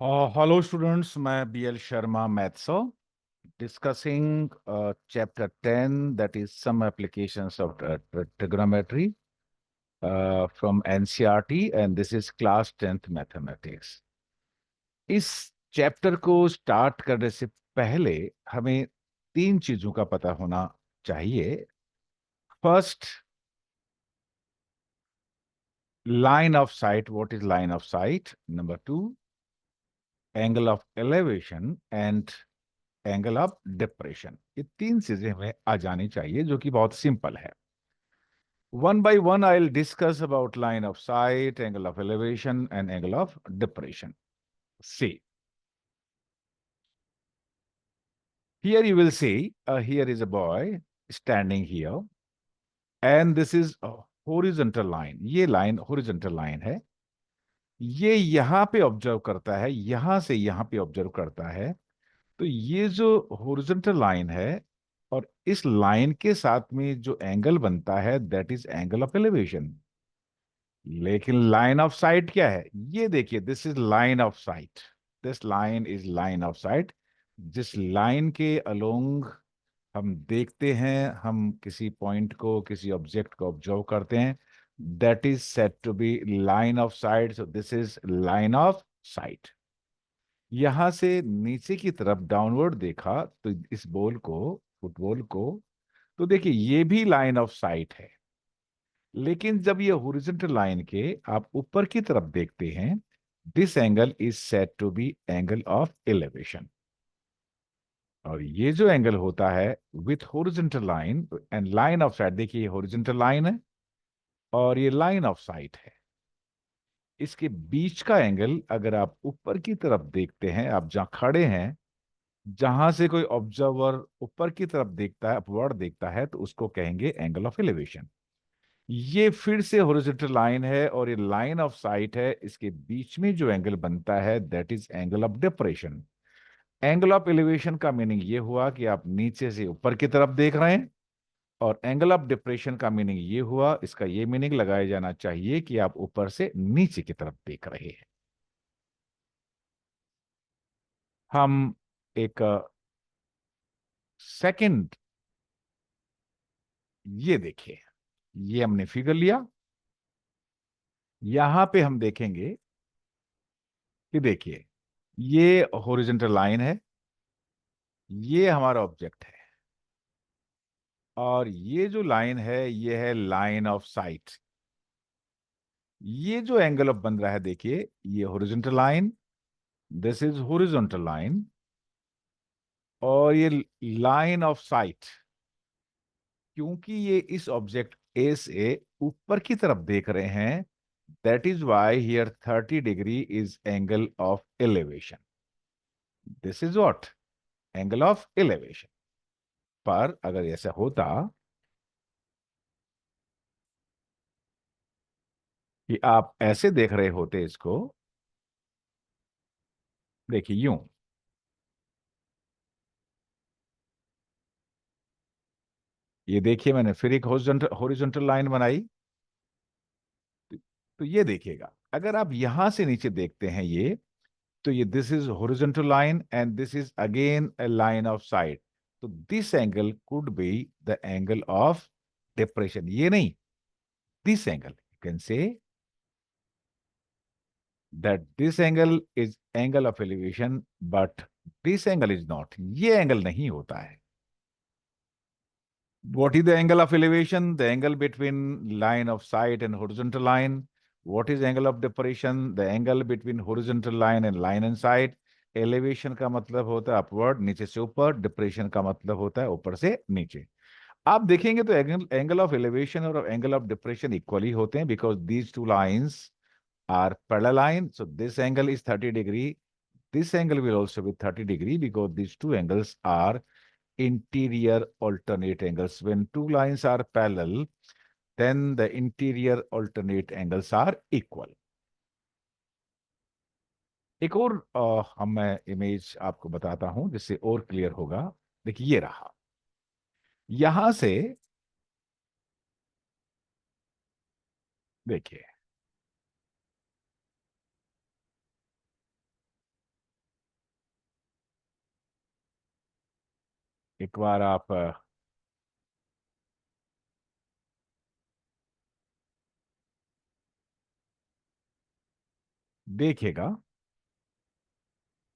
Hello students, मैं BL Sharma maths discussing chapter 10 that is some applications of trigonometry from NCERT and this is class 10th mathematics. इस चैप्टर को start करने से पहले हमें तीन चीजों का पता होना चाहिए। First, line of site, what is line of site. Number two, angle of elevation and angle of depression. ये तीन चीजें हमें आ जानी चाहिए जो कि बहुत सिंपल है। One by one I will discuss about line of sight, angle of elevation and angle of depression. See, here you will see, here is a boy standing here and this is horizontal line. ये line horizontal line है। ये यहां पे observe करता है, यहां से यहां पे ऑब्जर्व करता है। तो ये जो हॉरिजॉन्टल लाइन है और इस लाइन के साथ में जो एंगल बनता है that is angle of elevation. लेकिन लाइन ऑफ साइट क्या है? ये देखिए, this is line of site. This line is line of site. जिस लाइन के अलोंग हम देखते हैं, हम किसी पॉइंट को, किसी ऑब्जेक्ट को ऑब्जर्व करते हैं, that is said to be line of sight. So this is line of sight. यहां से नीचे की तरफ डाउनवर्ड देखा तो इस बॉल को, फुटबॉल को, तो देखिए ये भी लाइन ऑफ साइट है। लेकिन जब ये हॉरिजॉन्टल लाइन के आप ऊपर की तरफ देखते हैं, this angle is said to be angle of elevation. और ये जो एंगल होता है with horizontal line and line of sight, देखिए ये हॉरिजॉन्टल लाइन है और ये लाइन ऑफ साइट है। इसके बीच का एंगल अगर आप ऊपर की तरफ देखते हैं, आप जहां खड़े हैं, जहां से कोई ऑब्जर्वर ऊपर की तरफ देखता है, अपवर्ड देखता है, तो उसको कहेंगे एंगल ऑफ एलिवेशन। ये फिर से हॉरिजॉन्टल लाइन है और ये लाइन ऑफ साइट है। इसके बीच में जो एंगल बनता है that is angle of depression. Angle of elevation का मीनिंग ये हुआ कि आप नीचे से ऊपर की तरफ देख रहे हैं, और एंगल ऑफ डिप्रेशन का मीनिंग ये हुआ, इसका ये मीनिंग लगाया जाना चाहिए कि आप ऊपर से नीचे की तरफ देख रहे हैं। हम एक सेकंड, ये देखिए, ये हमने फिगर लिया। यहां पे हम देखेंगे कि देखिए ये हॉरिजॉन्टल लाइन है, ये हमारा ऑब्जेक्ट है, और ये जो लाइन है ये है लाइन ऑफ साइट। ये जो एंगल ऑफ बन रहा है, देखिए ये horizontal line, this is horizontal line, और ये लाइन ऑफ साइट। क्योंकि ये इस ऑब्जेक्ट ए से ऊपर की तरफ देख रहे हैं, that is why here 30 degree is angle of elevation. This is what, angle of elevation. पर अगर ऐसा होता कि आप ऐसे देख रहे होते इसको, देखिए यूं, ये देखिए मैंने फिर एक हॉरिजॉन्टल हॉरिजॉन्टल लाइन बनाई। तो ये देखिएगा, अगर आप यहां से नीचे देखते हैं ये, तो ये this is horizontal line and this is again a line of sight. तो this angle could be the angle of depression. ये नहीं, this angle you can say that this angle is angle of elevation, but this angle is not. ये angle नहीं होता है। What is the angle of elevation? The angle between line of sight and horizontal line. What is angle of depression? The angle between horizontal line and line and sight. Elevation का मतलब होता है upward, नीचे से ऊपर। Depression का मतलब होता है ऊपर से नीचे। आप देखेंगे तो एंगल एंगल ऑफ एलिवेशन और एंगल ऑफ डिप्रेशन इक्वली होते हैं, because these two lines are parallel line. So this angle is 30 degree, this angle will also be 30 degree, because these two angles are interior alternate angles. When two lines are parallel, then the interior alternate angles are equal. एक और हम मैं image आपको बताता हूं जिससे और clear होगा। देखिए ये रहा, यहां से देखिए, एक बार आप देखिएगा,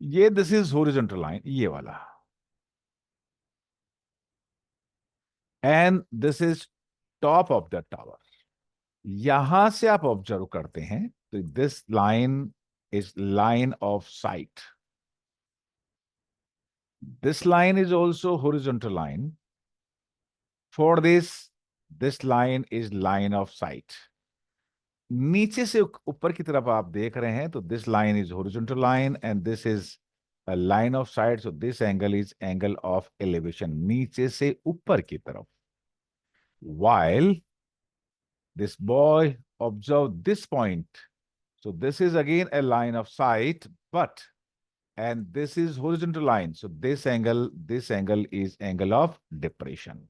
ये दिस इज हॉरिजॉन्टल लाइन, ये वाला, and this is top of the tower. यहां से आप ऑब्जर्व करते हैं तो this line is line of site. This line is also horizontal line. For this line is line of site. नीचे से ऊपर की तरफ आप देख रहे हैं तो this line is horizontal line and this is a line of sight, so this angle is angle of elevation, नीचे से ऊपर की तरफ। while this boy observed this point, so this is again a line of sight, but and this is horizontal line, so this angle is angle of depression.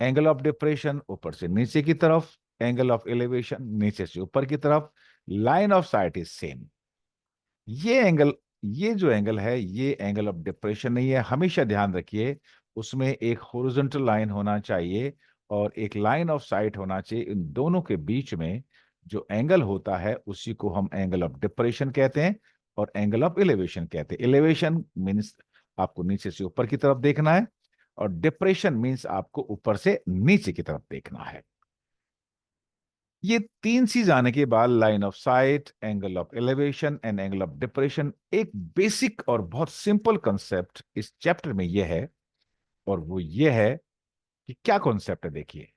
Angle of depression ऊपर से नीचे की तरफ, एंगल ऑफ एलिवेशन नीचे से ऊपर की तरफ, line of site is same. ये एंगल, ये जो एंगल है ये एंगल ऑफ डिप्रेशन नहीं है, हमेशा ध्यान रखिए। उसमें एक हॉरिजॉन्टल लाइन होना चाहिए और एक लाइन ऑफ साइट होना चाहिए। इन दोनों के बीच में जो एंगल होता है उसी को हम एंगल ऑफ डिप्रेशन कहते हैं और एंगल ऑफ एलिवेशन कहते हैं। एलिवेशन मीन्स आपको नीचे से ऊपर की तरफ देखना है और डिप्रेशन मीन्स आपको ऊपर से नीचे की तरफ देखना है। ये तीन चीज आने के बाद line of sight, angle of elevation and angle of depression, एक बेसिक और बहुत सिंपल कंसेप्ट इस चैप्टर में यह है। और वो ये है कि क्या कॉन्सेप्ट है, देखिए।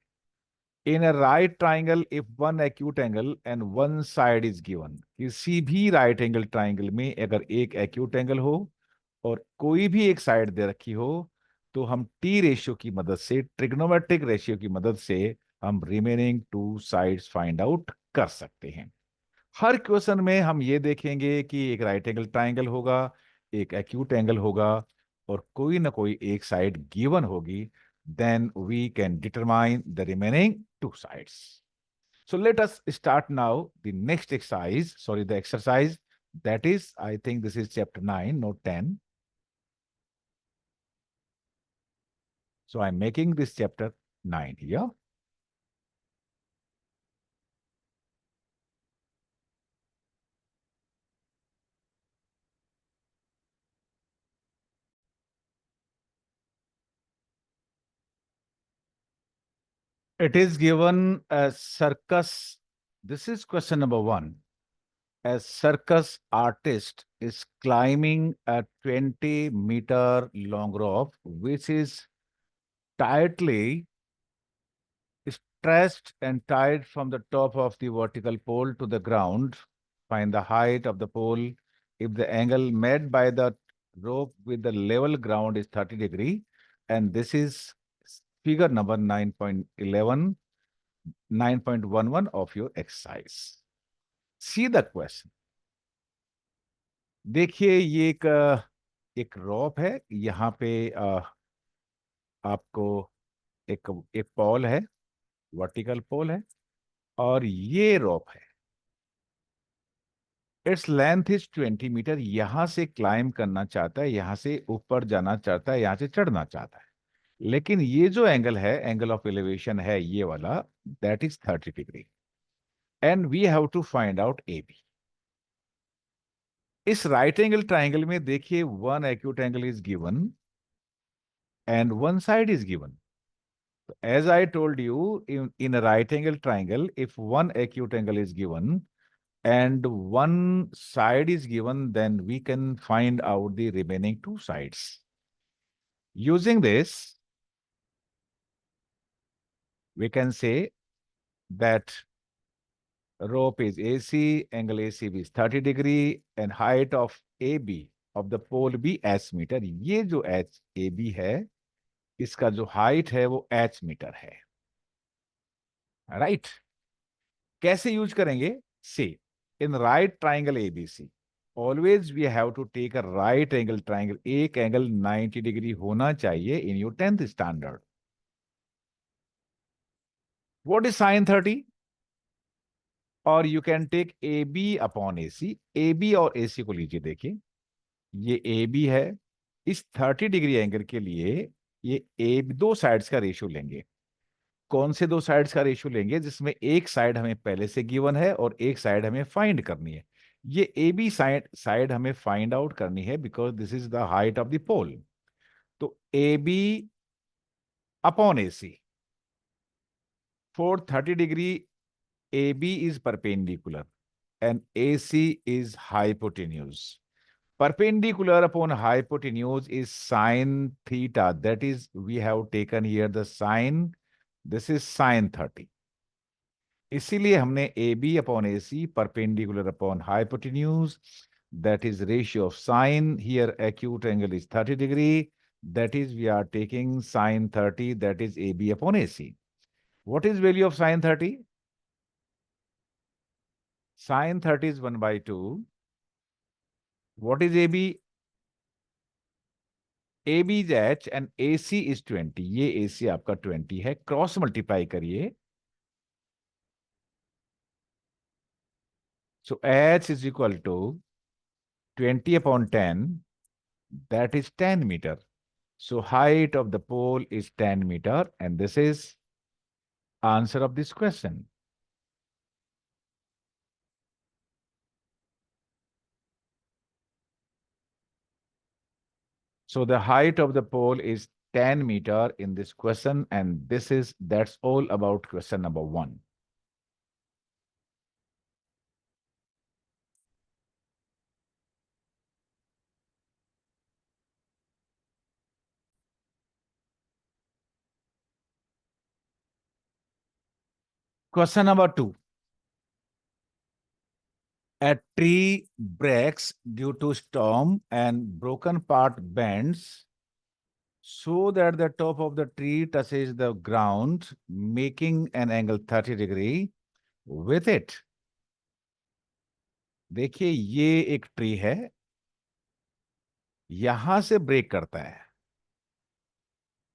In a right triangle if one acute angle and one side is given, किसी भी राइट एंगल ट्राइंगल में अगर एक एक्यूट एंगल हो और कोई भी एक साइड दे रखी हो तो हम टी रेशियो की मदद से, ट्रिग्नोमेट्रिक रेशियो की मदद से हम remaining two sides find out कर सकते हैं। हर क्वेश्चन में हम ये देखेंगे कि एक राइट एंगल ट्राइंगल होगा, एक एक्यूट एंगल होगा और कोई ना कोई एक साइड गिवन होगी, then we can determine the remaining two sides. So let us start now the next exercise, sorry, the exercise that is, I think this is chapter 9, not 10. So I'm making this chapter 9 here. It is given a circus. This is question number 1. A circus artist is climbing a 20-meter long rope, which is tightly stretched and tied from the top of the vertical pole to the ground. Find the height of the pole if the angle made by the rope with the level ground is 30 degree. And this is figure number 9.11, 9.11 of your exercise. See the question. देखिए ये एक रॉप है, यहाँ पे आपको एक एक पोल है, वर्टिकल पोल है और ये रॉप है। Its length is 20 metre. यहां से क्लाइम करना चाहता है, यहां से ऊपर जाना चाहता है, यहां से चढ़ना चाहता है। लेकिन ये जो एंगल है, एंगल ऑफ एलिवेशन है ये वाला, that is 30 degree and we have to find out A B. इस राइट एंगल ट्राइंगल में देखिए one acute angle is given and one side is given. As I told you, in a right angle triangle, if one acute angle is given and one side is given, then we can find out the remaining two sides. Using this, we can say that rope is AC, angle ACB is 30 degree, and height of AB of the pole B H metre. ये जो H AB है, इसका जो height है वो H metre है, right. कैसे use करेंगे? See, in right triangle ABC always we have to take a right angle triangle. एक एंगल 90 डिग्री होना चाहिए in your 10th standard. What is sine 30? और you can take A B upon A C. A B और A सी को लीजिए, देखिए ये A B है। इस 30 डिग्री एंगल के लिए ये ए दो साइड्स का रेशियो लेंगे। कौन से दो साइड्स का रेशियो लेंगे? जिसमें एक साइड हमें पहले से गिवन है और एक साइड हमें फाइंड करनी है। ये ए बी साइड साइड हमें फाइंड आउट करनी है because this is the height of the pole. तो A B upon A C for 30 degree, A B is perpendicular and AC is hypotenuse. Perpendicular upon hypotenuse is sine theta. That is, we have taken here the sine. This is sine 30. इसीलिए हमने A B upon A C perpendicular upon hypotenuse, that is ratio of sine. Here acute angle is 30 degree. That is, we are taking sine 30, that is AB upon AC. What is value of sine 30? Sine 30 is 1 by 2. What is AB? AB is H and AC is 20. ये AC आपका 20 है, cross multiply करिए। So H is equal to 20 upon 10, that is 10 meter. So height of the pole is 10 meter, and this is answer of this question. So the height of the pole is 10 meter in this question, and that's all about question number 1. Question number 2. A tree breaks due to storm and broken part bends so that the top of the tree touches the ground, making an angle 30 degree with it. देखिए, ये एक tree है, यहां से break करता है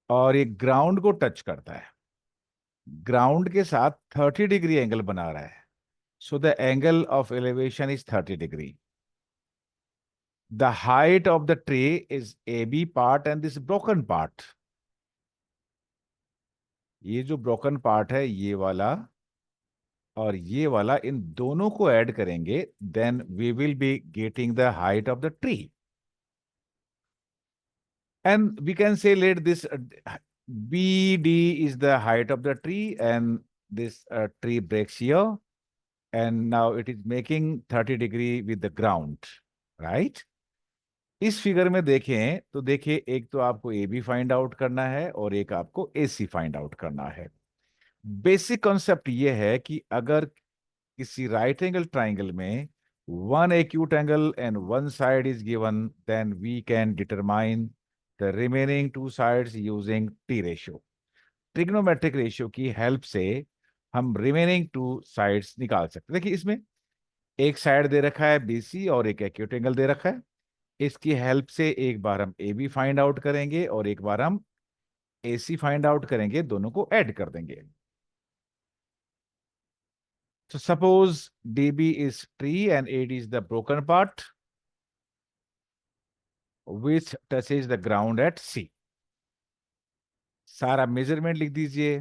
और ये ग्राउंड को टच करता है, ग्राउंड के साथ 30 डिग्री एंगल बना रहा है। So the angle of elevation is 30 degree. The height of the tree is A B part and this broken part. ये जो ब्रोकन पार्ट है, ये वाला और ये वाला, इन दोनों को ऐड करेंगे, then we will be getting the height of the tree. And we can say let this BD is the height of the tree, and this tree breaks here, and now it is making 30 degree with the ground, right? इस figure में देखें तो देखिए, एक तो आपको A B find out करना है और एक आपको ए सी फाइंड आउट करना है। बेसिक कॉन्सेप्ट ये है कि अगर किसी राइट एंगल ट्राइंगल में one acute angle and one side is given, then we can determine the remaining two sides using T ratio. Trigonometric ratio की हेल्प से हम रिमेनिंग टू साइड्स निकाल सकते हैं। देखिए, इसमें एक साइड दे रखा है BC और एक एक्यूट एंगल दे रखा है। इसकी हेल्प से एक बार हम AB फाइंड आउट करेंगे और एक बार हम AC फाइंड आउट करेंगे, दोनों को ऐड कर देंगे। So suppose DB is tree and AD is the broken part which touches the ground at C. सारा मेजरमेंट लिख दीजिए।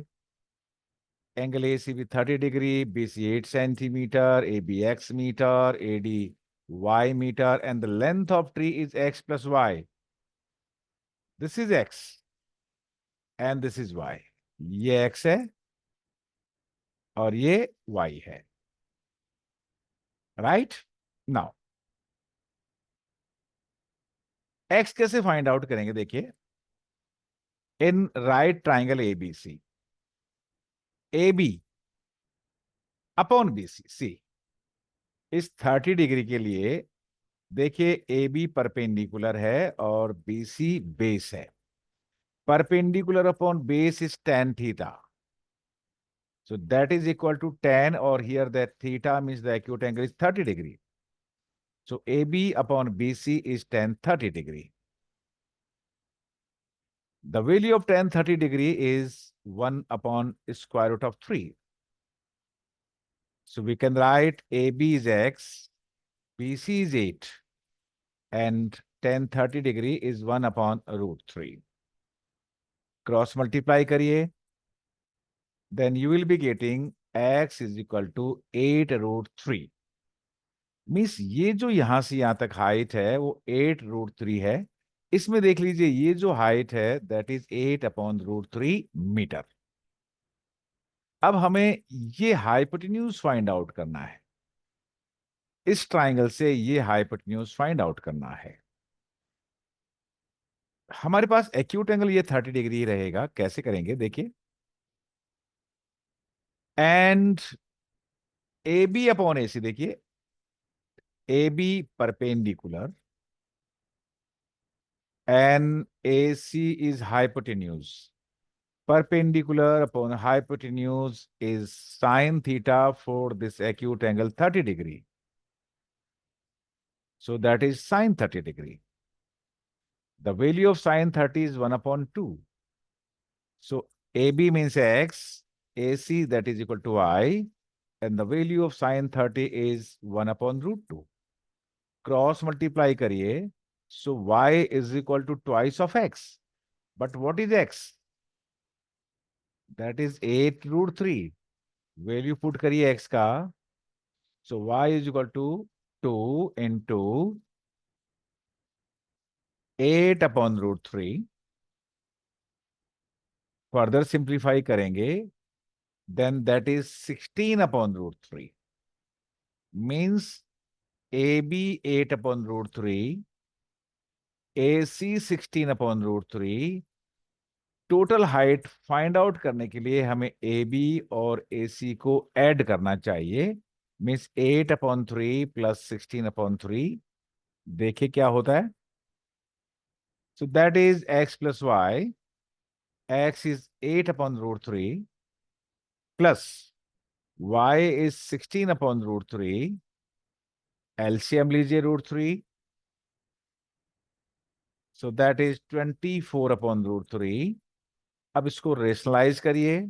Angle A C B 30 degree, BC 8 centimetre, AB X metre, AD Y metre, and the length of tree is X plus Y. This is X and this is Y. ये X है और ये Y है, right? Now X कैसे find out करेंगे? देखिए, in right triangle ABC, AB upon BC, C is 30 degree के लिए देखिए, ए बी परपेंडिकुलर है और BC बेस है। Perpendicular upon base is tan theta, so that is equal to tan, or here that theta means the acute angle is 30 degree. So AB upon BC is tan 30 degree. The value of tan 30 degree is 1 upon square root of 3. So we can write AB is X, BC is 8, and tan 30 degree is 1 upon root 3. Cross multiply करिए, then you will be getting x is equal to 8√3। Means ये जो यहां से यहां तक height है वो 8√3 है। इसमें देख लीजिए ये जो हाइट है दैट इज 8/√3 मीटर। अब हमें ये हाइपोटेन्यूज फाइंड आउट करना है। इस ट्राइंगल से ये हाइपोटेन्यूज फाइंड आउट करना है। हमारे पास एक्यूट एंगल ये 30 डिग्री रहेगा। कैसे करेंगे देखिए, and A B upon A C, देखिए A B perpendicular and A C is hypotenuse. Perpendicular upon hypotenuse is sine theta for this acute angle 30 degree. So that is sine 30 degree. The value of sine 30 is 1/2. So AB means x, AC that is equal to I, and the value of sine 30 is 1/√2. Cross multiply करिए, so y is equal to twice of x. But what is x? That is 8√3. Value put करिए x का, so y is equal to 2 into 8/√3. Further simplify करेंगे, then that is 16/√3. Means AB 8/√3, AC 16/√3. Total height find out करने के लिए हमें AB और AC को add करना चाहिए। Means 8/3 plus 16/3। देखिए क्या होता है। So that is x plus y. X is 8/√3 plus y is 16/√3. LCM लीजिए √3. So that is 24/√3. अब इसको रेशनलाइज करिए,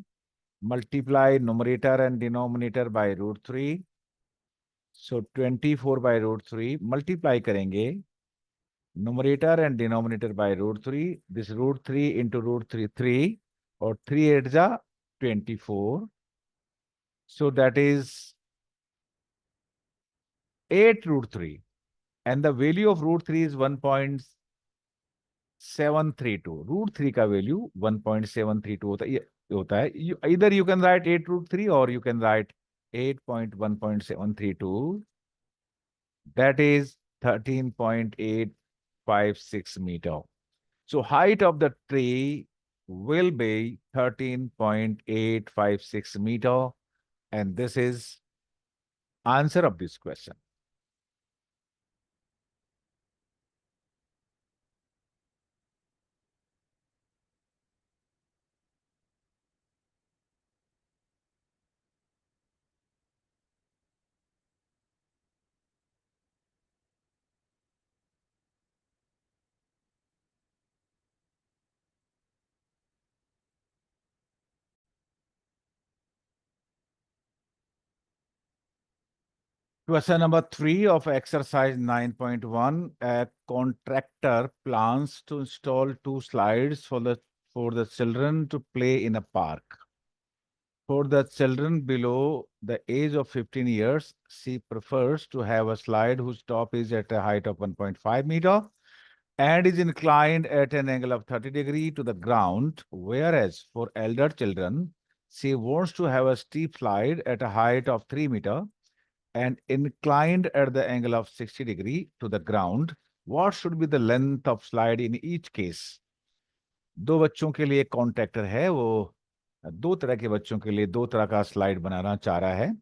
multiply numerator and denominator by √3. So 24/√3 multiply करेंगे numerator and denominator by √3. This √3 into √3 3, और 3 8 जा 24. So that is 8√3, and the value of √3 is 1.732. √3 का value 1.732 होता है। Either you can write 8√3 or you can write 8.1.732. That is 13.856 meter. So height of the tree will be 13.856 meter, and this is answer of this question. Question number 3 of exercise 9.1. A contractor plans to install 2 slides for the children to play in a park. For the children below the age of 15 years, she prefers to have a slide whose top is at a height of 1.5 meter and is inclined at an angle of 30 degree to the ground, whereas for elder children, she wants to have a steep slide at a height of 3 meter and inclined at the angle of 60 degree to the ground. What should be the length of slide in each case? दो बच्चों के लिए contractor है, वो दो तरह के बच्चों के लिए दो तरह का स्लाइड बनाना चाह रहा है,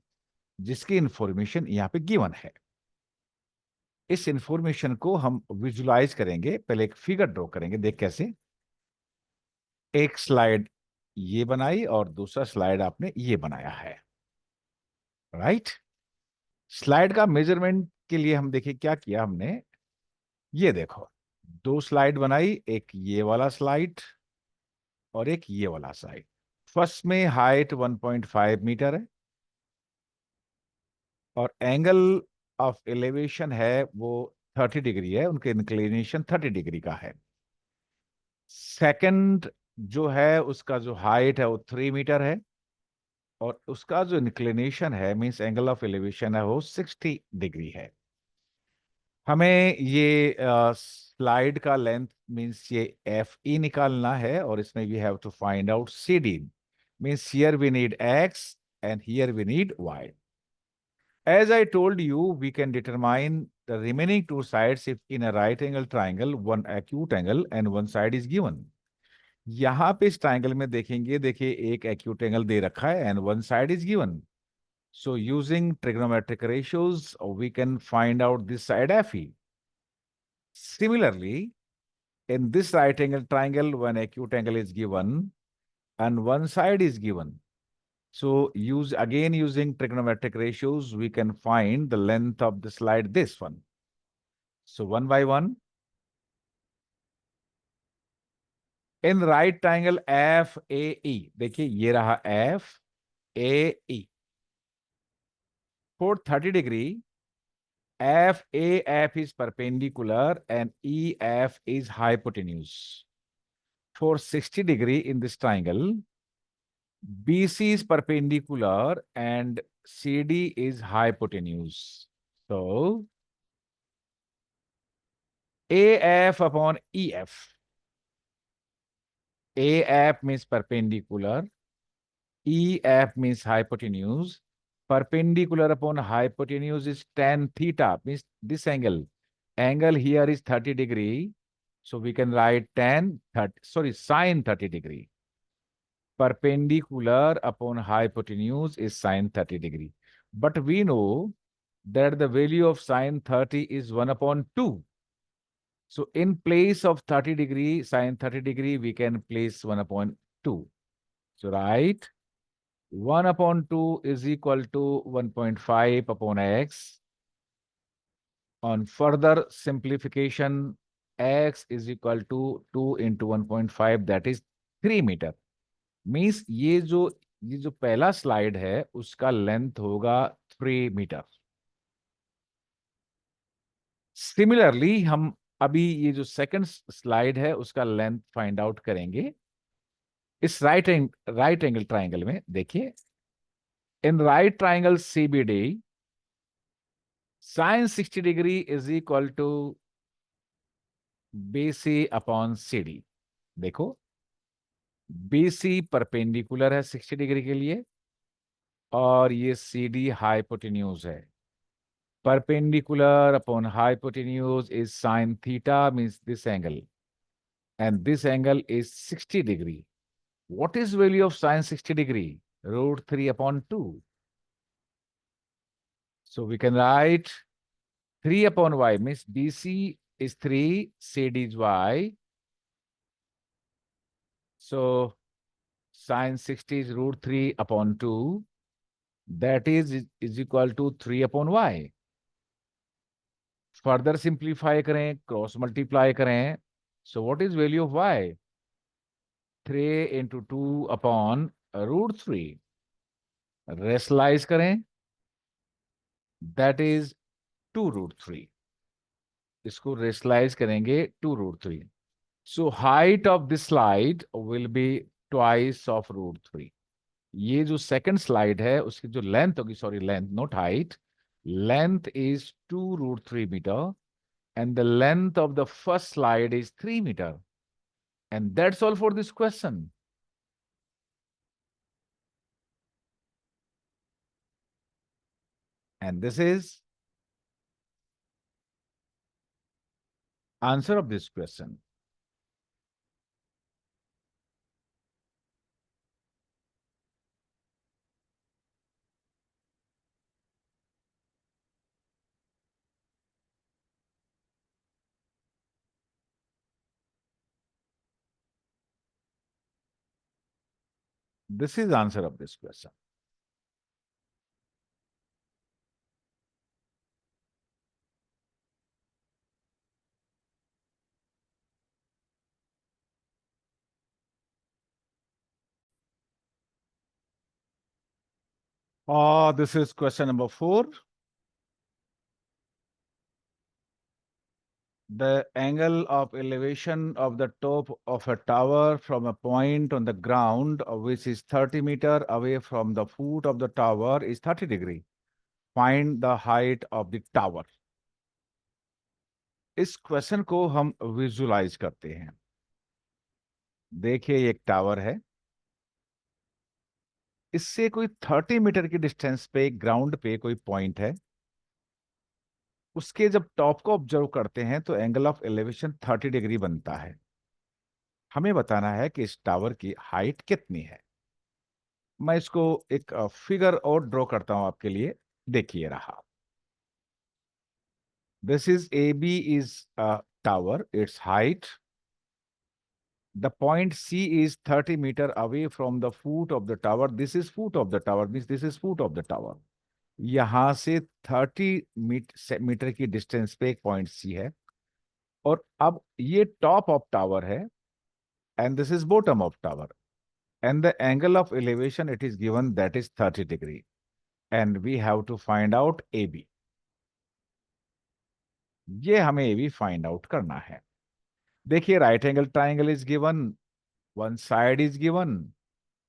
जिसकी इंफॉर्मेशन यहाँ पे गिवन है। इस इंफॉर्मेशन को हम विजुलाइज करेंगे। पहले एक फिगर ड्रॉ करेंगे, देख कैसे। एक स्लाइड ये बनाई और दूसरा स्लाइड आपने ये बनाया है, राइट। स्लाइड का मेजरमेंट के लिए हम देखिए क्या किया हमने। ये देखो, दो स्लाइड बनाई, एक ये वाला स्लाइड और एक ये वाला स्लाइड। फर्स्ट में हाइट 1.5 मीटर है और एंगल ऑफ एलिवेशन है वो 30 डिग्री है, उनके इंक्लिनेशन 30 डिग्री का है। सेकंड जो है उसका जो हाइट है वो 3 मीटर है, और उसका जो इंक्लिनेशन है मीन्स एंगल ऑफ एलिवेशन है वो 60 डिग्री है। हमें ये स्लाइड का लेंथ मीन्स ये एफ ई निकालना है, और इसमें we have to find out C D. Means here we need X and here we need Y. As I told you, we can determine the remaining two sides if in a right angle triangle, one acute angle and one side is given. यहाँ पे इस triangle में देखेंगे, देखिए एक acute angle दे रखा है and one side is given. So using trigonometric ratios, we can find out this side FE. Similarly, in this right angle triangle, one acute angle is given and one side is given. So using trigonometric ratios, we can find the length of the slide, this one. So one by one. In right triangle FAE, देखिए ये रहा FAE. For 30 degree, FAF is perpendicular and EF is hypotenuse. For 60 degree in this triangle, BC is perpendicular and CD is hypotenuse. So AF upon EF. AF means perpendicular, EF means hypotenuse. Perpendicular upon hypotenuse is tan theta, means this angle. Angle here is 30 degree. So we can write sine 30 degree. Perpendicular upon hypotenuse is sine 30 degree. But we know that the value of sine 30 is 1 upon 2. So in place of 30 degree, sine 30 degree, we can place 1 upon 2. So right, 1 upon 2 is equal to 1.5 upon x. On further simplification, x is equal to 2 into 1.5, that is 3 metre. Means ये जो पहला slide है उसका length होगा 3 metre. Similarly हम अभी ये जो सेकंड स्लाइड है उसका लेंथ फाइंड आउट करेंगे. इस राइट एंगल ट्राइंगल में देखिए, in right triangle CBD, sin 60 degree is equal to BC upon CD. देखो, BC परपेंडिकुलर है 60 डिग्री के लिए, और ये CD हाइपोटेन्यूज है. Perpendicular upon hypotenuse is sin theta, means this angle, and this angle is 60 degree. What is value of sin 60 degree? Root 3 upon 2. So we can write 3 upon y, means BC is 3, CD is y. So sin 60 is root 3 upon 2. That is equal to 3 upon y. Further simplify करें, cross multiply करें. So what is value of y? 3 into 2 upon root 3. Rationalize करें, that is 2 root 3. इसको rationalize करेंगे 2 root 3. So height of this slide will be twice of root 3. ये जो second slide है उसकी जो लेंथ होगी, sorry length not height, length is 2 root 3 metre, and the length of the first slide is 3 meter. And that's all for this question. And this is answer of this question. This is answer of this question. This is question number 4. The angle of elevation of the top of a tower from a point on the ground which is 30 meter away from the foot of the tower is 30 degree. Find the height of the tower. इस question को हम visualise करते हैं। देखिए एक tower है, इससे कोई 30 मीटर की डिस्टेंस पे ग्राउंड पे कोई पॉइंट है, उसके जब टॉप को ऑब्जर्व करते हैं तो एंगल ऑफ एलिवेशन 30 डिग्री बनता है। हमें बताना है कि इस टावर की हाइट कितनी है। मैं इसको एक फिगर और ड्रॉ करता हूं आपके लिए। देखिए रहा, this is A B is tower, its height, the point C is 30 metre away from the foot of the tower, this is foot of the tower, means this is foot of the tower. यहां से 30 metre की distance पे एक point सी है, और अब ये top of tower है, and this is bottom of tower, and the angle of elevation it is given that is 30 degree, and we have to find out AB। ये हमें AB फाइंड आउट करना है। देखिए right angle triangle is given, one side is given,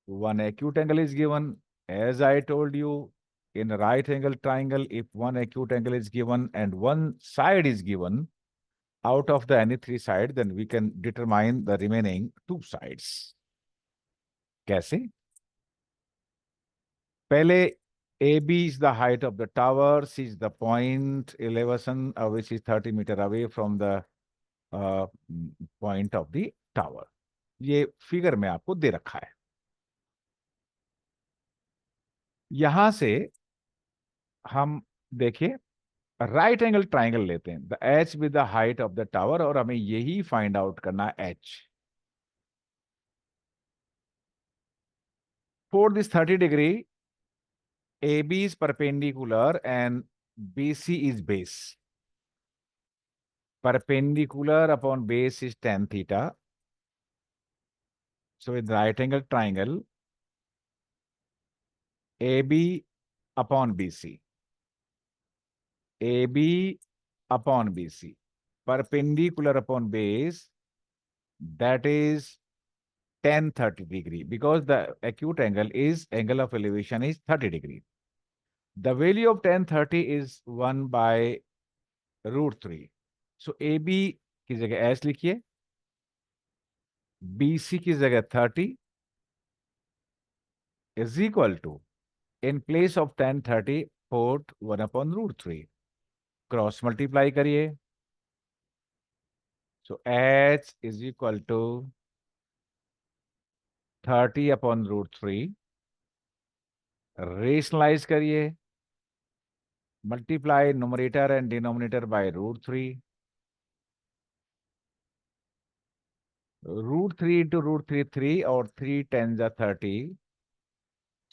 one acute angle is given. As I told you, in a right angle triangle, if one acute angle is given and one side is given out of the any three side, then we can determine the remaining two sides। कैसे? पहले AB is the height of the tower, C is the point elevation which is 30 meter away from the uh, point of the tower। ये figure में आपको दे रखा है। यहां से हम देखिए राइट एंगल ट्राइंगल लेते हैं, the H with the height of the tower, और हमें यही फाइंड आउट करना है H. For this 30 degree A B is perpendicular and B C is base. Perpendicular upon base is tan theta, so in right angle triangle AB upon BC, AB upon BC, perpendicular upon base, that is tan 30 degree, because the acute angle is angle of elevation is 30 degree। The value of tan 30 is 1 by √3। So AB की जगह S लिखिए, BC की जगह 30 is equal to, in place of tan 30 put 1 upon √3, cross multiply करिए, so H is equal to 30 upon √3, rationalise करिए, multiply numerator and denominator by √3, √3 into √3 3, और 3 10 जा 30,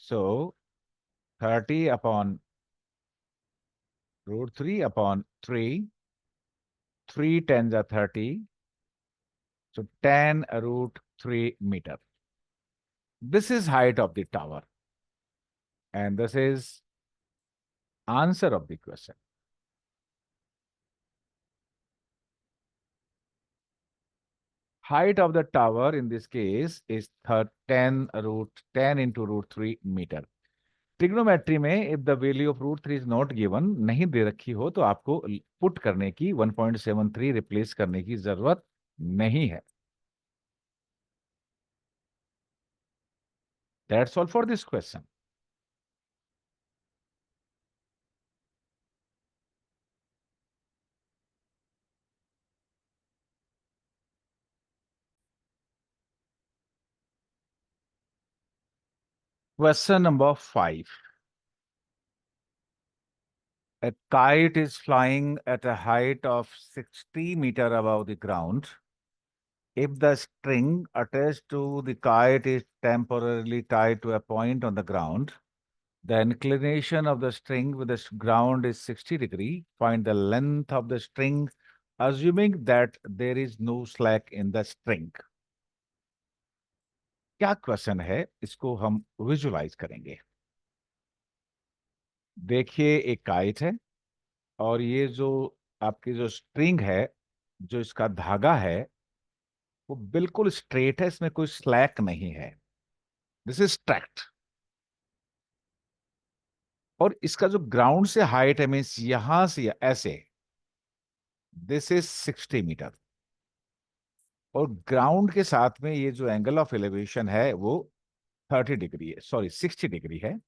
so 30 upon √3 upon 3, 3 10 जा 30, so 10 √3 meter। This is height of the tower, and this is answer of the question। Height of the tower in this case is 10 into √3 meter। Trigonometry में if the value of √3 is not given, नहीं दे रखी हो, तो आपको put करने की 1.73 replace करने की जरूरत नहीं है। That's all for this question. Question number 5. A kite is flying at a height of 60 meter above the ground. If the string attached to the kite is temporarily tied to a point on the ground, the inclination of the string with the ground is 60 degree. Find the length of the string, assuming that there is no slack in the string। क्या question है, इसको हम visualise करेंगे। देखिए एक kite है, और ये जो आपकी जो स्ट्रिंग है जो इसका धागा है वो बिल्कुल स्ट्रेट है, इसमें कोई स्लैक नहीं है। This is tract. और इसका जो ग्राउंड से हाइट है, मीन्स यहां से ऐसे, दिस इज 60 मीटर। और ग्राउंड के साथ में ये जो एंगल ऑफ एलिवेशन है वो 30 डिग्री है, सॉरी 60 डिग्री है।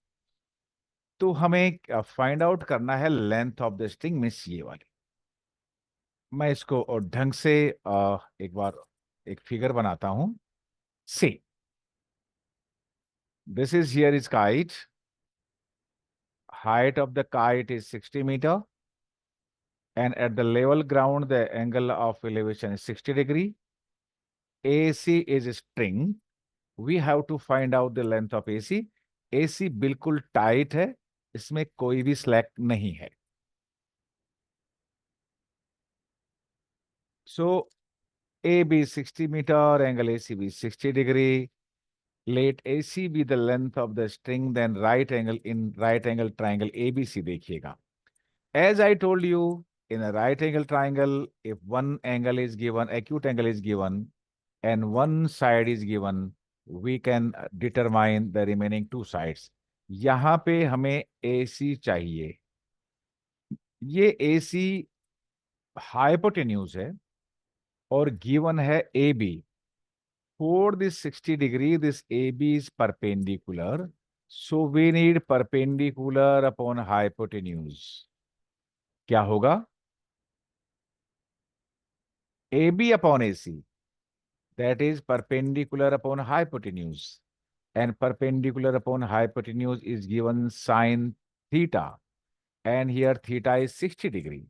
तो हमें फाइंड आउट करना है length of the string, means ये वाली। मैं इसको और ढंग से एक बार एक फिगर बनाता हूं। See, this is here is kite, height of the kite is 60 meter, and at the level ground the angle of elevation is 60 degree. AC is a string. We have to find out the length of AC. AC बिल्कुल tight है, इसमें कोई भी slack नहीं है। So A B 60 metre, angle AC be 60 degree. Let AC be the length of the string, then right angle in right angle triangle ABC देखिएगा। As I told you, in a right angle triangle, if one angle is given, acute angle is given, and one side is given, we can determine the remaining two sides. यहाँ पे हमें AC चाहिए। ये AC hypotenuse है और given है AB। For this 60 degree, this AB is perpendicular. So we need perpendicular upon hypotenuse. क्या होगा? AB upon AC. That is perpendicular upon hypotenuse. And perpendicular upon hypotenuse is given sine theta. And here theta is 60 degree.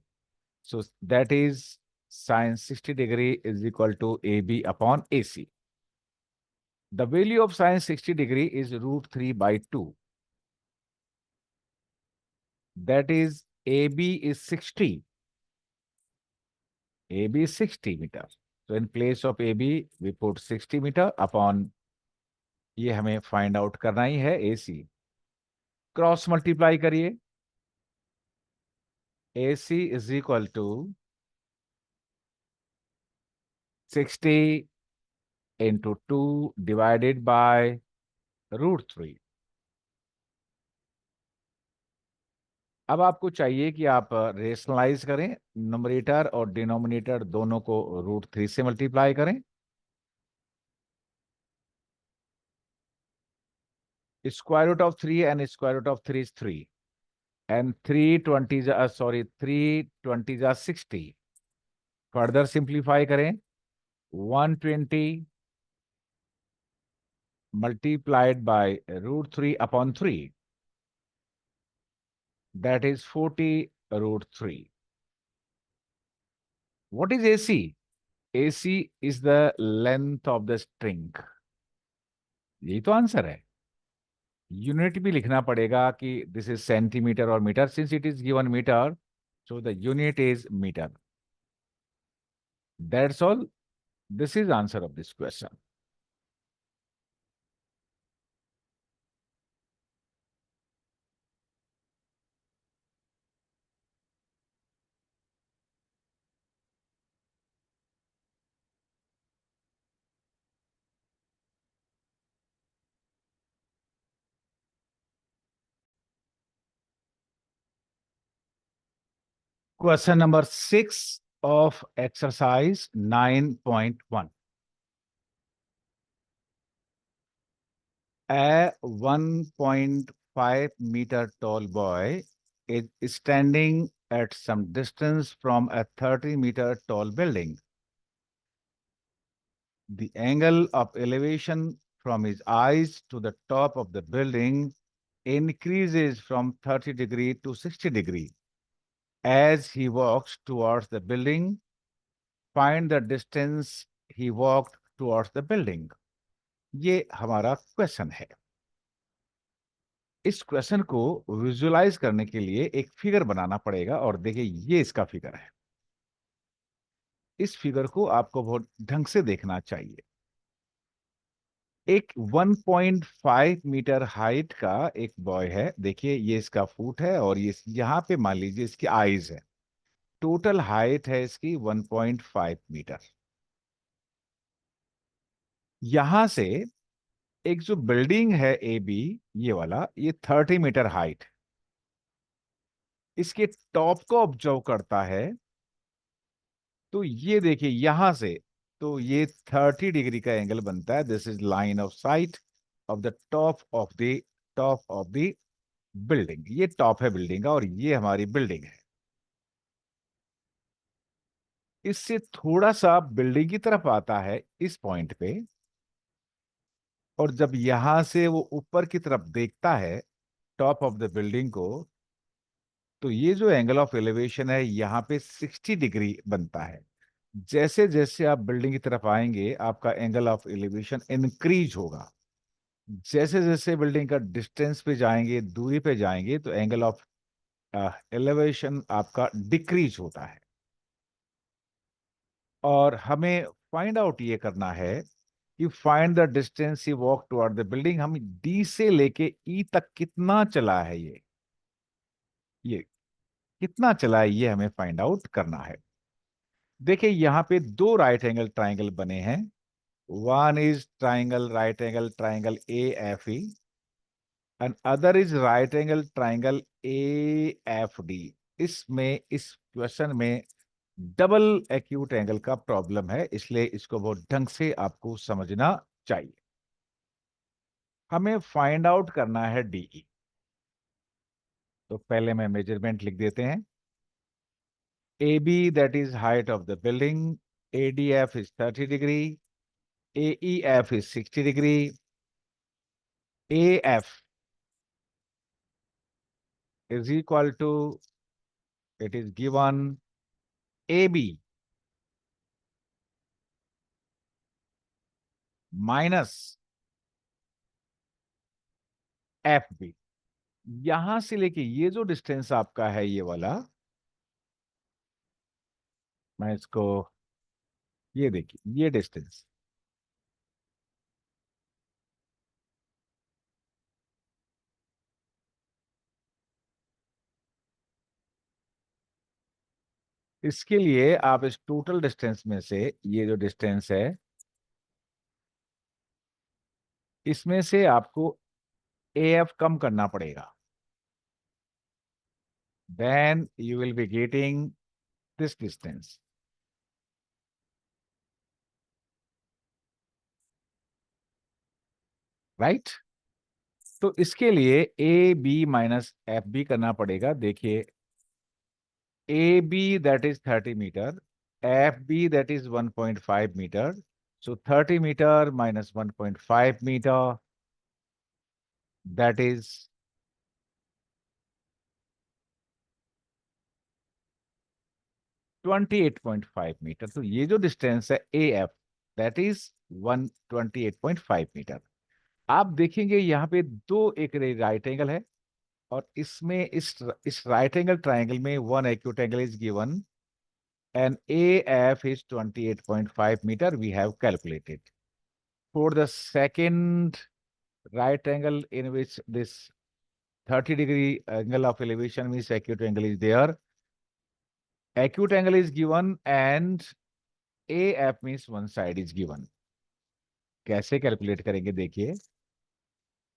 So that is sine 60 degree is equal to AB upon AC. The value of sine 60 degree is √3/2. That is AB is 60. AB is 60 meter. So in place of AB, we put 60 meter upon, ये हमें find out करना ही है AC। Cross multiply करिए। AC is equal to 60 into 2 divided by √3। अब आपको चाहिए कि आप रेशनलाइज करें, न्यूमरेटर और डिनोमिनेटर दोनों को √3 से मल्टीप्लाई करें। Square root of 3 and square root of 3 is 3, and 320 sorry 320 जा 60। फर्दर सिंप्लीफाई करें। 120 multiplied by √3 upon 3, that is 40 √3। What is AC? AC is the length of the string। यही तो आंसर है। यूनिट भी लिखना पड़ेगा कि दिस इज सेंटीमीटर और metre, since it is given metre, so the unit is meter। That's all. This is answer of this question। Question number 6 of exercise 9.1. A 1.5 meter tall boy is standing at some distance from a 30-meter tall building. The angle of elevation from his eyes to the top of the building increases from 30 degree to 60 degree. As he walks towards the building, find the distance he walked towards the building। ये हमारा question है। इस question को visualise करने के लिए एक figure बनाना पड़ेगा, और देखिए ये इसका फिगर है। इस फिगर को आपको बहुत ढंग से देखना चाहिए। एक 1.5 मीटर हाइट का एक बॉय है। देखिए ये इसका फुट है और ये यहाँ पे मान लीजिए इसकी आईज है। टोटल हाइट है इसकी 1.5 मीटर। यहां से एक जो बिल्डिंग है ए बी, ये वाला, ये 30 मीटर हाइट, इसके टॉप को ऑब्जर्व करता है। तो ये देखिए यहां से, तो ये 30 डिग्री का एंगल बनता है। This is line of site of the top of the building. ये टॉप है बिल्डिंग का और ये हमारी बिल्डिंग है। इससे थोड़ा सा बिल्डिंग की तरफ आता है इस पॉइंट पे, और जब यहां से वो ऊपर की तरफ देखता है टॉप ऑफ द बिल्डिंग को, तो ये जो एंगल ऑफ एलिवेशन है यहाँ पे 60 डिग्री बनता है। जैसे जैसे आप बिल्डिंग की तरफ आएंगे आपका एंगल ऑफ एलिवेशन इंक्रीज होगा। जैसे जैसे बिल्डिंग का डिस्टेंस पे जाएंगे, दूरी पे जाएंगे, तो एंगल ऑफ एलिवेशन आपका डिक्रीज होता है। और हमें फाइंड आउट ये करना है कि find the distance he walk toward the building. हम डी से लेके ई तक कितना चला है, ये कितना चला है, ये हमें फाइंड आउट करना है। देखिए यहाँ पे दो राइट एंगल ट्राइंगल बने हैं। One is triangle right angle triangle A F E, and other is right angle triangle A F D. इसमें इस क्वेश्चन में डबल एक्यूट एंगल का प्रॉब्लम है, इसलिए इसको बहुत ढंग से आपको समझना चाहिए। हमें फाइंड आउट करना है डीई। तो पहले मैं मेजरमेंट लिख देते हैं। A B, that is height of the building, ADF is 30 degree, AEF is 60 degree, AF is equal to, it is given, AB minus FB। यहां से लेके ये जो डिस्टेंस आपका है ये वाला, मैं इसको, ये देखिए ये डिस्टेंस, इसके लिए आप इस टोटल डिस्टेंस में से ये जो डिस्टेंस है, इसमें से आपको AF कम करना पड़ेगा। Then you will be getting this distance, right? तो इसके लिए AB माइनस FB करना पड़ेगा। देखिए AB that is 30 meter, FB that is 1.5 meter. So 30 meter minus 1.5 meter, that is 28.5 metre. तो ये जो डिस्टेंस है AF, that is 128.5 मीटर। आप देखेंगे यहाँ पे दो एक राइट एंगल है, और इसमें इस राइट एंगल ट्राइंगल में one acute angle is given, and AF is 28.5 meter we have calculated. For the second right angle in which this 30 degree angle of elevation means acute angle is there, acute angle is given and AF means one side is given. कैसे calculate करेंगे देखिए,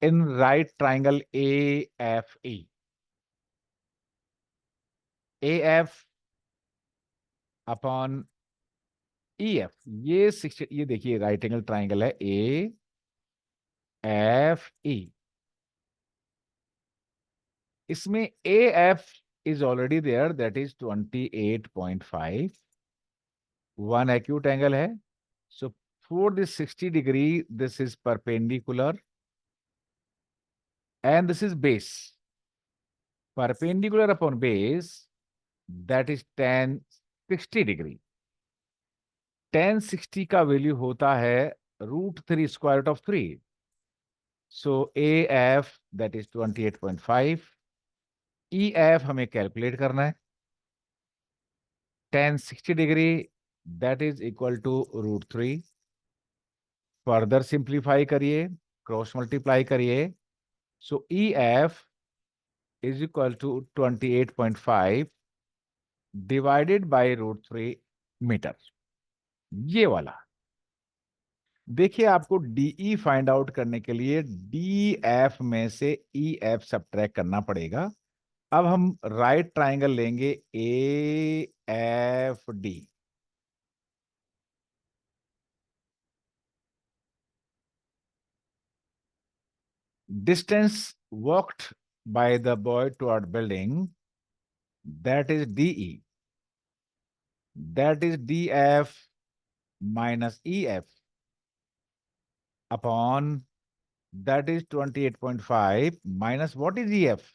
in right triangle AFE, AF upon EF, ये 60, ये देखिए right angle triangle है AFE। इसमें AF is already there, that is 28.5, one acute angle है। So for this 60 degree, this is perpendicular and this is base. Perpendicular upon base, that is tan 60 degree। tan 60 का value होता है √3 square root of 3। So AF that is 28.5, EF हमें calculate करना है। tan 60 degree that is equal to √3। Further simplify करिए, cross multiply करिए। So EF is equal to 28.5 divided by √3 metre, ये वाला। देखिए, आपको डीई फाइंड आउट करने के लिए डी एफ में से ई एफ सब्ट्रैक्ट करना पड़ेगा। अब हम राइट ट्राइंगल लेंगे A F D. Distance walked by the boy toward building, that is DE, that is DF minus EF upon, that is 28.5 minus what is EF?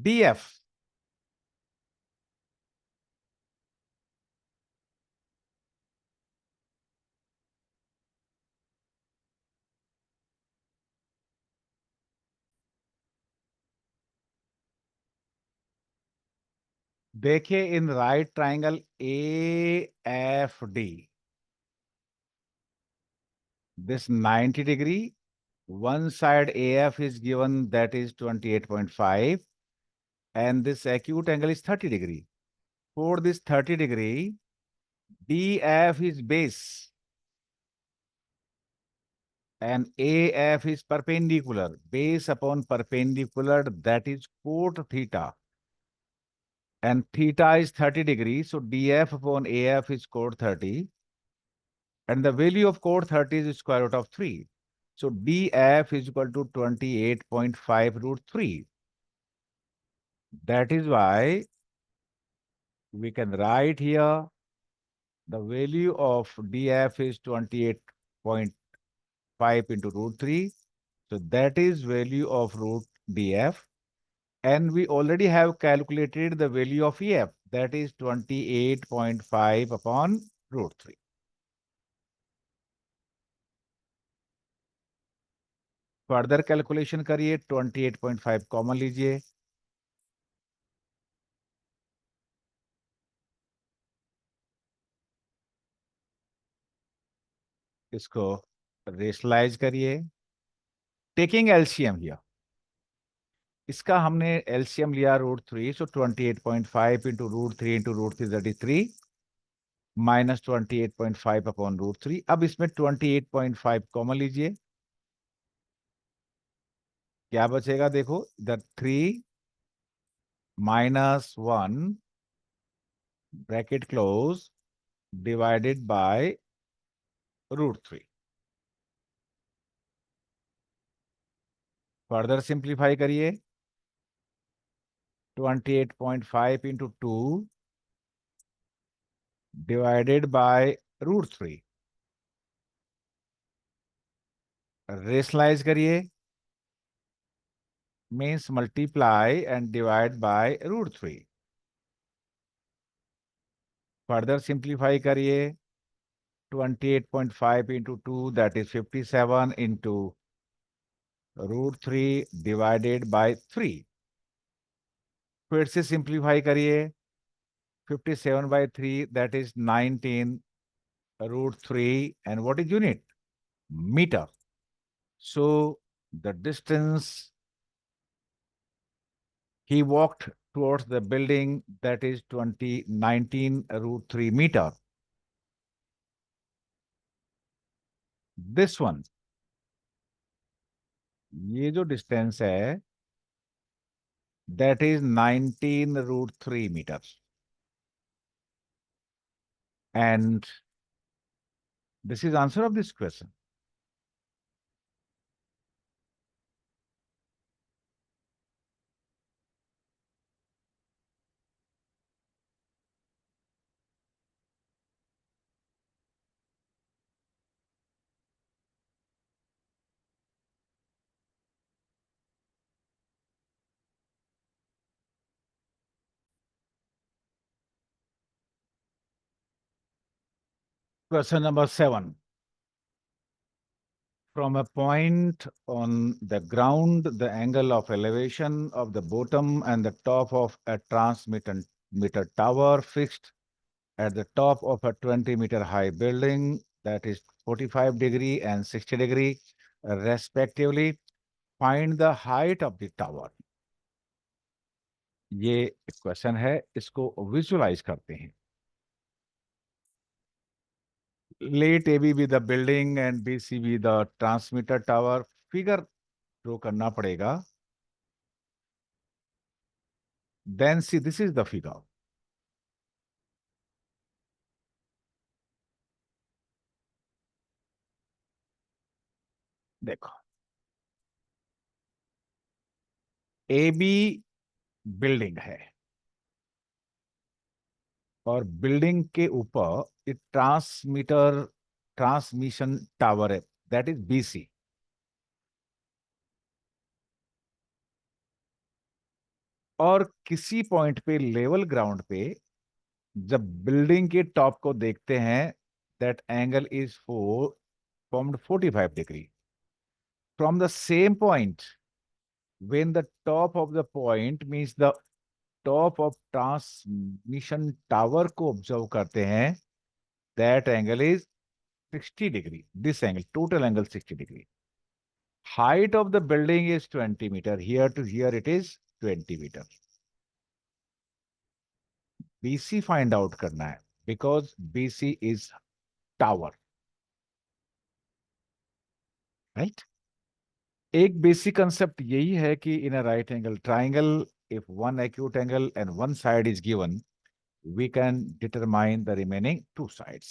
DF. देखिए, in right triangle AFD, this 90 degree, one side AF is given, that is 28.5, and this acute angle is 30 degree. For this 30 degree, DF is base and AF is perpendicular. Base upon perpendicular, that is cot theta. And theta is 30 degrees, so DF upon AF is cot 30. And the value of cot 30 is square root of 3. So DF is equal to 28.5 √3. That is why we can write here the value of DF is 28.5 into √3. So that is value of root DF. And we already have calculated the value of EF, that is 28.5 upon √3. Further calculation करिए, 28.5 common लीजिए, इसको रेशलाइज करिए, taking LCM here. इसका हमने LCM लिया √3, सो 28.5 into √3 into √3 that is 3 minus 28.5 upon √3। अब इसमें 28.5 common लीजिए, क्या बचेगा देखो, इधर 3 minus 1 bracket close divided by √3। Further simplify करिए, 28.5 इंटू 2 डिवाइडेड बाय √3। रेशनलाइज करिए, means multiply and divide by √3। Further simplify करिए, 28.5 into 2 that is 57 into √3 divided by 3। फिर से सिंप्लीफाई करिए, 57/3 that is 19 √3, and what is unit? Meter. So the distance he walked towards the building, that is 19 √3 meter. This one, ये जो distance है, that is 19 √3 meters. And this is answer of this question. Question number 7. From a point on the ground, the angle of elevation of the bottom and the top of a transmitter tower fixed at the top of a 20-meter high building, that is 45 degree and 60 degree respectively. Find the height of the tower. ये question है, इसको visualise करते हैं। Let A B be the building and B C be the transmitter tower. Figure draw करना पड़ेगा। Then see this is the figure. देखो, A B building है और बिल्डिंग के ऊपर एक ट्रांसमिशन टावर है, दैट इज बीसी। और किसी पॉइंट पे लेवल ग्राउंड पे जब बिल्डिंग के टॉप को देखते हैं, that angle is formed 45 degree from the same point. When the top of the point means the top of transmission tower को ऑब्जर्व करते हैं, that angle is 60 degree. This angle, total angle 60 degree. Height of the building is 20 meter. Here to here it is 20 meter. BC find out करना है because BC is tower, right? एक basic concept यही है कि in a right angle triangle, if one acute angle and one side is given, we can determine the remaining two sides.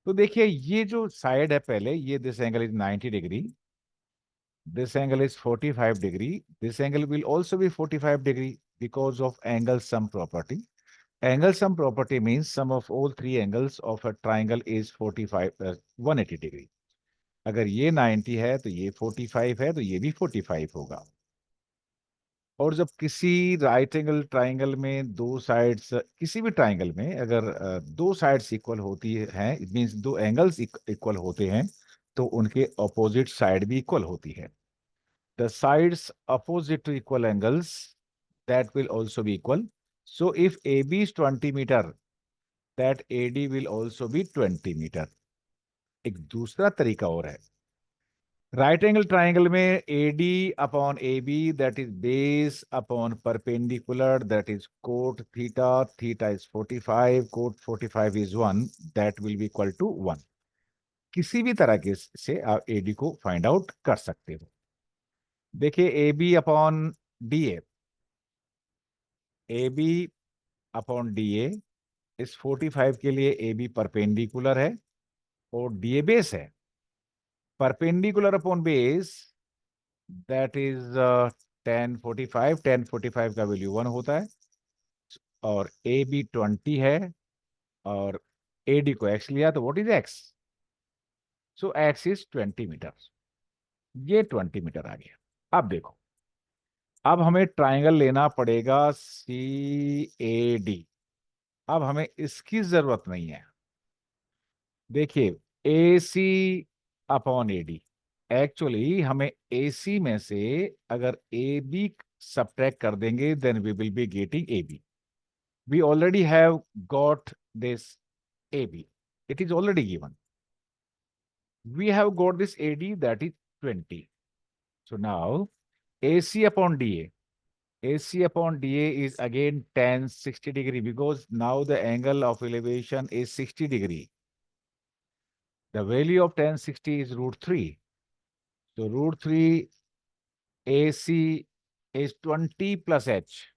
तो देखिए, ये जो साइड है पहले, ये this angle is 90 degree, this angle is 45 degree, this angle will also be 45 degree because of angle sum property. Angle sum property means sum of all three angles of a triangle is 180 degree. अगर ये 90 है तो ये 45 है, तो ये भी 45 होगा. और जब किसी राइट एंगल ट्राइंगल में दो साइड्स, किसी भी ट्राइंगल में अगर दो साइड्स इक्वल होती हैं, इट मींस दो एंगल्स इक्वल होते हैं, तो उनके अपोजिट साइड भी इक्वल होती है. The sides opposite to equal angles, that will also be equal. So if A B is 20 metre, that A D will also be 20 metre. एक दूसरा तरीका और है. राइट एंगल ट्राइंगल में A D upon A B, that is base upon perpendicular, that is cot theta. Theta is 45, cot 45 is 1, that will be equal to 1. किसी भी तरह के से आप ए डी को फाइंड आउट कर सकते हो. देखिए, A B upon D A B upon D A, इस 45 के लिए ए बी परपेंडिकुलर है और डी ए बेस है. Perpendicular upon base, that is 1045. 1045 का वैल्यू 1 होता है. और ए बी 20 है और ए डी को एक्स लिया, तो what is X? So X is 20 metre. ये 20 मीटर आ गया. अब देखो, अब हमें ट्राइंगल लेना पड़ेगा सी ए डी. अब हमें इसकी जरूरत नहीं है. देखिए, ए सी अपॉन ए डी, एक्चुअली हमें ए सी में से अगर ए बी सब्ट्रैक्ट कर देंगे, then we will be getting A B. We already have got this AB. It is already given. We have got this AD, that is 20. So now AC upon DA. AC upon DA is again tan 60 degree because now the angle of elevation is 60 degree. The value of tan 60 is root 3. So root 3 AC is 20 plus H.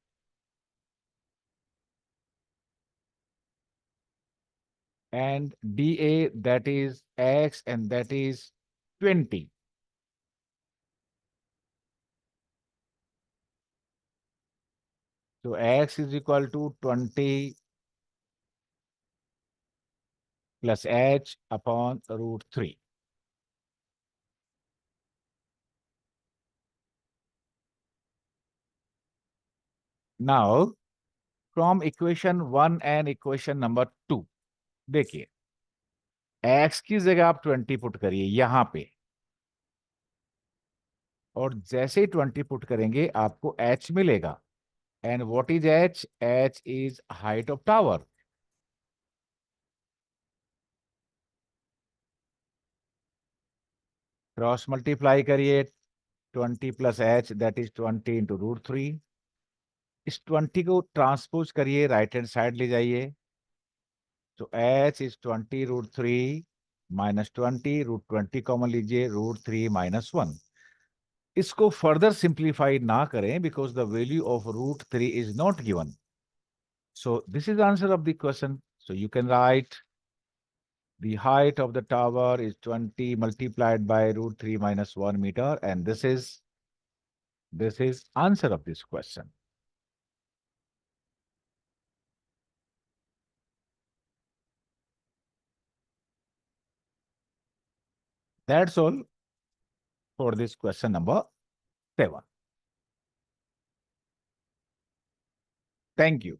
And DA, that is X, and that is 20. So X is equal to 20 plus H upon root 3. Now, from equation 1 and equation number 2, देखिए, x की जगह आप 20 put करिए यहां पे, और जैसे ही 20 put करेंगे आपको h मिलेगा. And what is h? h is height of tower. Cross multiply करिए, 20 plus h, that is 20 into root 3. इस 20 को ट्रांसपोज करिए, राइट हैंड साइड ले जाइए, तो h is 20 root 3 minus 20, root 20 common लीजिए, रूट 3 माइनस 1. इसको फर्दर सिंप्लीफाई ना करें because the value of root 3 is not given. So this is the answer of the question. So you can write the height of the tower is 20 multiplied by root 3 minus 1 meter, and this is answer of this question. That's all for this question number 7. Thank you.